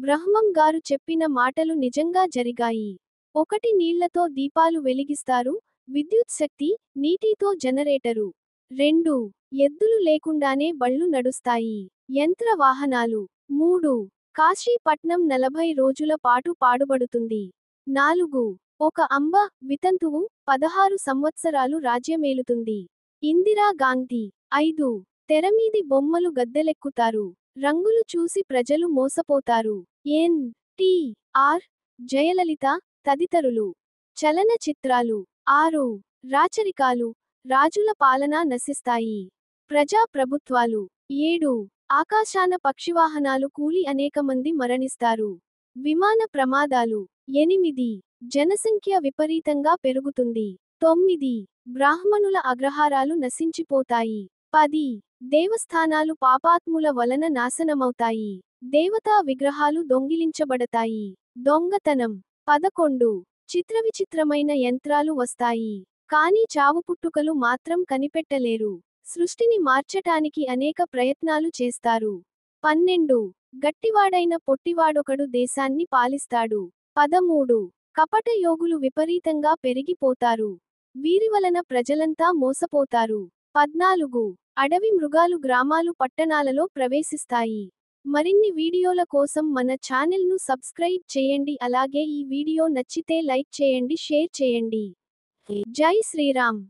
బ్రహ్మం గారు చెప్పిన మాటలు నిజంగా జరిగాయి. 1 నీళ్లతో దీపాలు వెలిగిస్తారు, విద్యుత్ శక్తి, నీటితో జనరేటరు. 2 ఎద్దులు లేకుండానే బళ్ళు నడుస్తాయి, యంత్ర వాహనాలు. 3 కాశీ పట్నం 40 రోజుల పాటు పాడుబడుతుంది. 4 ఒక అంబ, వితంతువు, 16 సంవత్సరాలు రాజ్యమేలుతుంది. ఇందిరా గాంధీ. 5 తెరమీది బొమ్మలు గద్దెలెక్కుతారు, రంగులు చూసి ప్రజలు మోసపోతారు. ఎన్. టి. ఆర్, జయలలిత తదితరులు. చలన చిత్రాలు. 6 రాచరికాలు, రాజుల పాలన నశిస్తాయి. ప్రజా ప్రభుత్వాలు. 7 ఆకాశాన పక్షివాహనాలు కూలి అనేకమంది మరణిస్తారు. విమాన ప్రమాదాలు. 8 జనసంఖ్య విపరీతంగా పెరుగుతుంది. 9 బ్రాహ్మణుల అగ్రహారాలు నశించిపోతాయి. 10 దేవస్థానాలు పాపాత్ముల వలన నాశనమవుతాయి. దేవతా విగ్రహాలు దొంగిలించబడతాయి. దొంగతనం. 11 చిత్రవిచిత్రమైన యంత్రాలు వస్తాయి, కానీ చావుపుట్టుకలు మాత్రం కనిపెట్టలేరు. సృష్టిని మార్చటానికి అనేక ప్రయత్నాలు చేస్తారు. 12 గట్టివాడైన పొట్టివాడొకడు దేశాన్ని పాలిస్తాడు. 13 కపట యోగులు విపరీతంగా పెరిగిపోతారు, వీరివలన ప్రజలంతా మోసపోతారు. 14 అడవి మృగాలు గ్రామాలు పట్టణాలలో ప్రవేశిస్తాయి. మరిన్ని వీడియోల కోసం మన ఛానెల్ను సబ్స్క్రైబ్ చేయండి. అలాగే ఈ వీడియో నచ్చితే లైక్ చేయండి, షేర్ చేయండి. జై శ్రీరామ్.